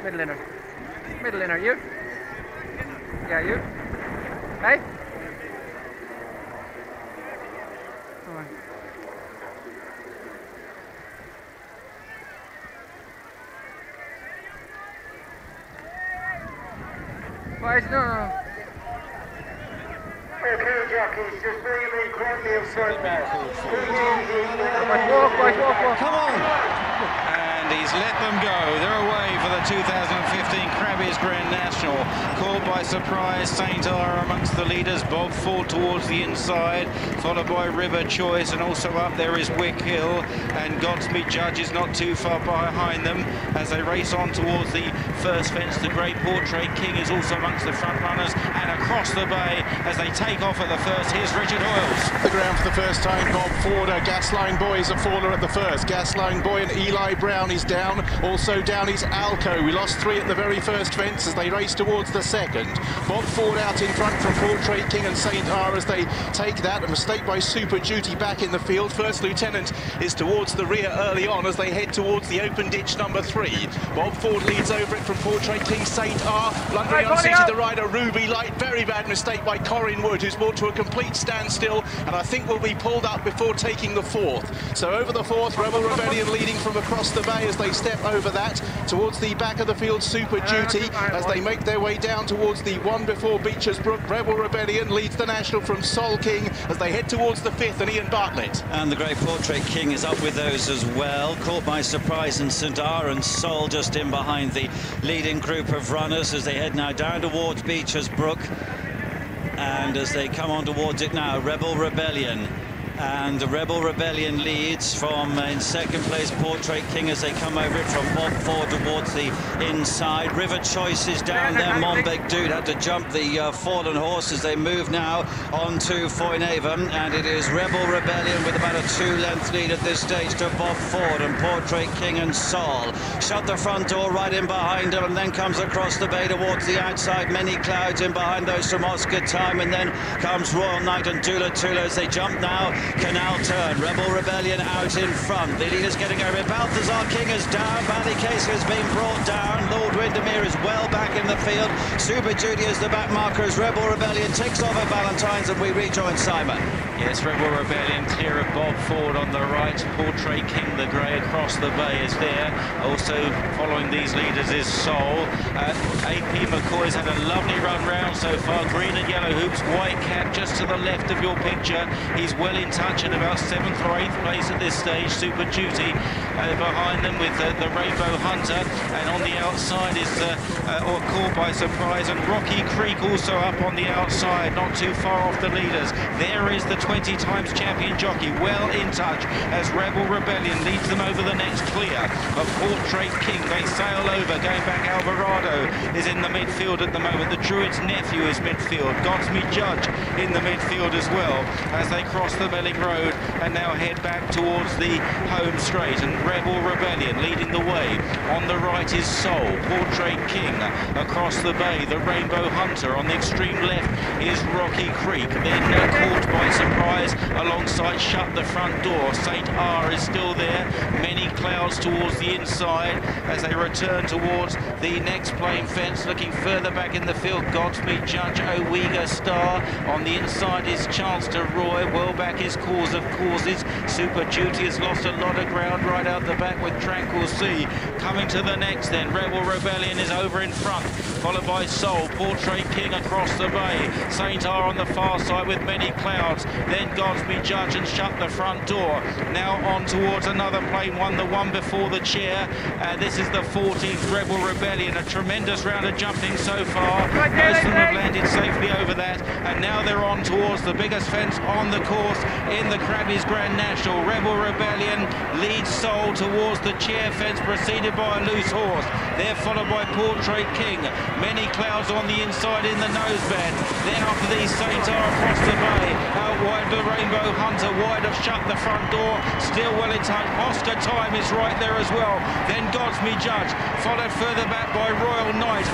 Middle inner. Middle inner, you. Yeah, you. Hey? Come on. Why is no? Okay, jockeys, just bring him in quietly in front now. Walk. Come on! And he's let them go. They're away for the 2015 Crabbie's Grand National. Caught by surprise, St. Ara amongst the leaders. Bob Ford towards the inside, followed by River Choice, and also up there is Wick Hill. And Godspeed Judge is not too far behind them as they race on towards the first fence. The Great Portrait King is also amongst the front runners, and across the bay as they take off at the first. Here's Richard Hoyles. The ground for the first time. Bob Ford, Gasline Boy is a faller at the first. Gasline Boy and Eli Brown is down. Also down is Alco. We lost 3 at the very first fence as they race towards the second. Bob Ford out in front from Portrait King and St. R as they take that. A mistake by Super Duty back in the field. First Lieutenant is towards the rear early on as they head towards the open ditch number 3. Bob Ford leads over it from Portrait King. St. R blundering unseated the rider Ruby Light. Very bad mistake by Corin Wood, who's brought to a complete standstill and I think will be pulled up before taking the 4th. So over the 4th, Rebel Rebellion leading from across the bay as they step over that towards the back of the field. Super Duty as they make their way down towards the one before Beecher's Brook. Rebel Rebellion leads the National from Sol King as they head towards the 5th and Ian Bartlett. And the Great Portrait King is up with those as well. Caught by surprise in St. R and Sol just in behind the leading group of runners as they head now down towards Beecher's Brook. And as they come on towards it now, Rebel Rebellion. And the Rebel Rebellion leads from in second place Portrait King as they come over it from Bob Ford towards the inside. River Choice is down there. Monbeg Dude had to jump the fallen horse as they move now on to Foynaven, and it is Rebel Rebellion with about a 2-length lead at this stage to Bob Ford and Portrait King and Sol. Shut the front door right in behind them and then comes across the bay towards the outside. Many Clouds in behind those from Oscar Time, and then comes Royal Knight and Tula Tula as they jump now. Canal Turn, Rebel Rebellion out in front. The leader's getting over it. Balthazar King is down. Valley Case has been brought down. Lord Windermere is well back in the field. Super Duty is the back marker as Rebel Rebellion takes off at Valentine's, and we rejoin Simon. Yes, Rebel Rebellion clear of Bob Ford on the right. Portrait King the Grey across the bay is there. Also following these leaders is Sol. AP McCoy's had a lovely run round so far. Green and yellow hoops. White Cap just to the left of your picture. He's well in touch in about 7th or 8th place at this stage. Super Duty behind them with the Rainbow Hunter, and on the outside is or caught by surprise, and Rocky Creek also up on the outside, not too far off the leaders. There is the 20 times champion Jockey, well in touch as Rebel Rebellion leads them over the next clear of Portrait King. They sail over, going back. Alvarado is in the midfield at the moment. The Druid's Nephew is midfield. Godspeed Judge in the midfield as well as they cross the Melling Road and now head back towards the home straight, and Rebel Rebellion leading the way. On the right is Sol, Portrait King across the bay, the Rainbow Hunter. On the extreme left is Rocky Creek, then caught by surprise alongside Shut the Front Door. St. R is still there. Many Clouds towards the inside as they return towards the next plane fence, looking further back in the field. Godspeed Judge, Owega Star. On the inside is Chance to Roy. Well back is Cause of Causes. Super Duty has lost a lot of ground right out the back with Tranquil Sea. Coming to the next then, Rebel Rebellion is over in front, followed by Sol, Portrait King across the bay. St. R on the far side with Many Clouds. Then Godspeed Judge and Shut the Front Door. Now on towards another plane one, the one before the chair. This is the 14th Rebel Rebellion. A tremendous round of jumping so far. Most of them have landed safely over that, and now they're on towards the biggest fence on the course in the Crabbie's Grand National. Rebel Rebellion leads Sol towards the chair fence, preceded by a loose horse. They're followed by Portrait King. Many Clouds on the inside in the noseband. Then after these, St. R across the bay. Out wide the Rainbow Hunter, wide of Shut the Front Door. Still well in touch. Oscar Time is right there as well. Then Godspeed Judge, followed further back by Royal Knight.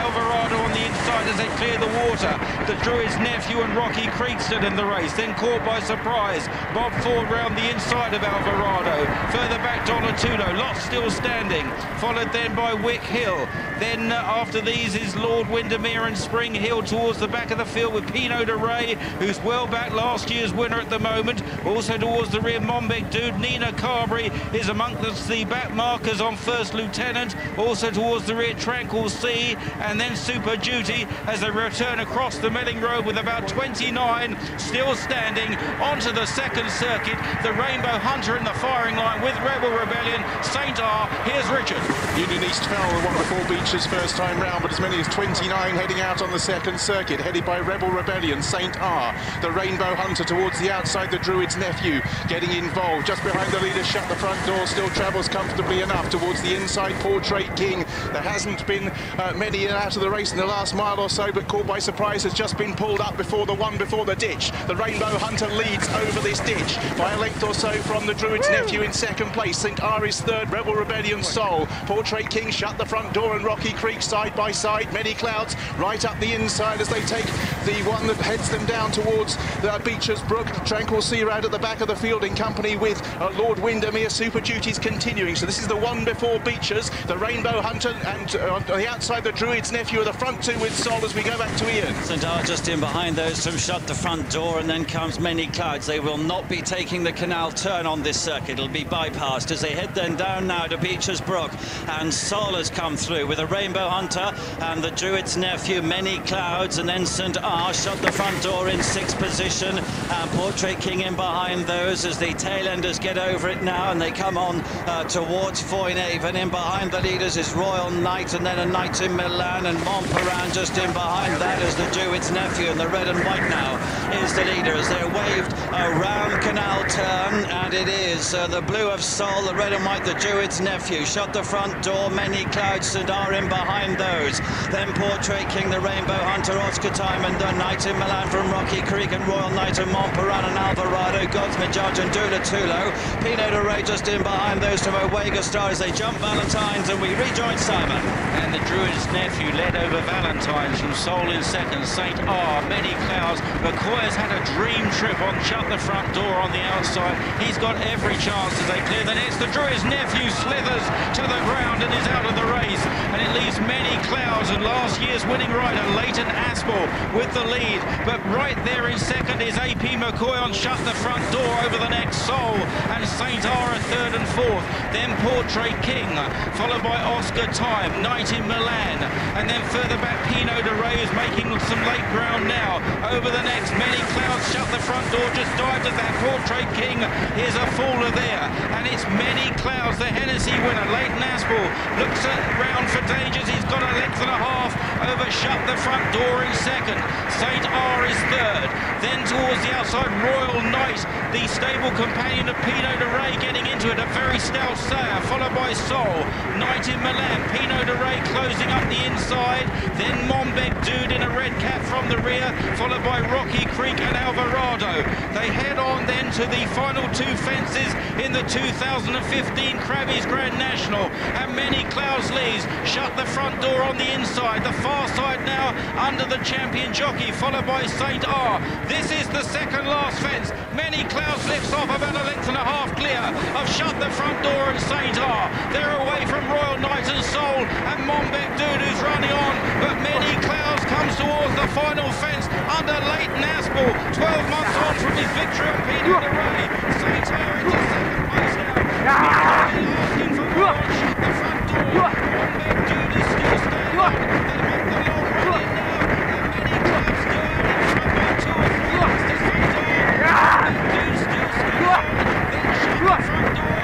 Alvarado on the inside as they clear the water. The Druid's Nephew and Rocky Creek stood in the race. Then caught by surprise, Bob Ford round the inside of Alvarado. Further back, Donatudo, Lot still standing. King, followed then by Wick Hill. Then after these is Lord Windermere and Spring Hill towards the back of the field with Pinot de Rey, who's well back, last year's winner at the moment. Also towards the rear, Monbeg Dude. Nina Carberry is amongst the back markers on First Lieutenant. Also towards the rear, Tranquil Sea, and then Super Duty as they return across the Melling Road with about 29 still standing onto the second circuit. The Rainbow Hunter in the firing line with Rebel Rebellion, St. R. Here's Richard. Union East Farrell won before Beech's first time round, but as many as 29 heading out on the second circuit, headed by Rebel Rebellion, St. R. The Rainbow Hunter towards the outside, the Druid's Nephew getting involved. Just behind the leader, Shut the Front Door, still travels comfortably enough towards the inside, Portrait King. There hasn't been many out of the race in the last mile or so, but caught by surprise has just been pulled up before the one before the ditch. The Rainbow Hunter leads over this ditch by a length or so from the Druid's Nephew in second place. St. R is third, Rebel Rebellion Soul. Portrait King, Shut the Front Door, and Rocky Creek side by side. Many Clouds right up the inside as they take the one that heads them down towards the Beecher's Brook. Tranquil Sea out at the back of the field in company with Lord Windermere. Super Duty's continuing. So this is the one before Beecher's, the Rainbow Hunter, and on the outside the Druid's Nephew are the front two with Sol as we go back to Ian. St. R just in behind those from Shut the Front Door, and then comes Many Clouds. They will not be taking the canal turn on this circuit. It'll be bypassed as they head then down now to Beecher's Brook, and Sol has come through with a Rainbow Hunter and the Druid's Nephew, Many Clouds, and then St. R. Shut the Front Door in sixth position, and Portrait King in behind those as the tailenders get over it now, and they come on towards Foynehaven. In behind the leaders is Royal Knight, and then a Knight in Milan, and Montparnasse just in behind that is the Druid's Nephew, and the red and white now is the leader as they're waved around canal turn, and it is the blue of Sol, the red and white, the Druid's Nephew. Shut the Front Door, Many Clouds, St. R in behind those. Then Portrait King, the Rainbow Hunter, Oscar Time, and the Knight in Milan from Rocky Creek, and Royal Knight and Montparnasse and Alvarado, God's Majaj and Dula Tulo. Pinot de Rey just in behind those to Owega Star as they jump Valentine's, and we rejoin Simon. And the Druid's Nephew led over Valentine's from Sol in second, St. R, Many Clouds. McCoy's had a dream trip on Shut the Front Door on the outside. He's got every chance as they clear the nets. The Druid's Nephew slithers to the ground and is out of the race, and it leaves Many Clouds and last year's winning rider Leighton Aspell with the lead. But right there in second is AP McCoy on Shut the Front Door. Over the next Sol and St. R are third and fourth. Then Portrait King, followed by Oscar Time, Knight in Milan, and then further back Pinot de Rey is making some late ground now. Over the next, Many Clouds, Shut the Front Door, just dived at that. Portrait King is a faller there, and it's Many Clouds, the Hennessy winner. Leighton Aspell looks around for dangers. He's got a length and a half over Shut the Front Door in second. St. R is third. Then towards the outside, Royal Knight, the stable companion of Pinot de Rey, getting into it, a very stout sayer, followed by Sol, Knight in Milan, Pinot de Rey closing up the inside, then Monbeg Dude in a red cap from the rear, followed by Rocky Creek and Alvarado. They head on then to the final two fences in the 2015 Crabbie's Grand National, and Many Clouds leads. Shut the Front Door on the inside, the far side now under the champion Jockey, followed by St. R. This is the second last fence. Many Clouds lifts off about a length and a half clear of Shut the Front Door and St. R. They're away from Royal Knight and Sol and Monbeg Dude, who's running on, but Many Clouds comes towards the final fence under Leighton Aspell, 12 months on from his victory on Pinot de Rey. St. R into second place now. Asking for more. Shut the Front Door. Monbeg Dude is still staying on. They make the long run in now, and Many Clouds go out in front by 2 or 3 lengths to St. R. Monbeg Dude still staying on. Then Shut the Front Door.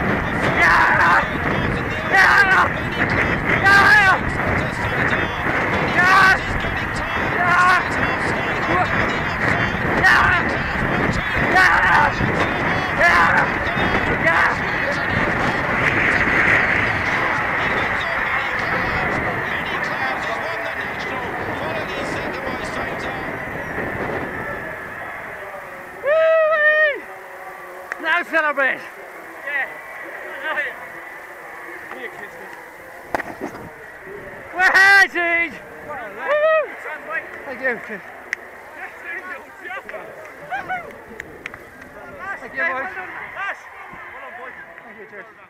Now celebrate! Yeah. We're Heritage! Thank you. Thank you, boys. Thank you, cheers.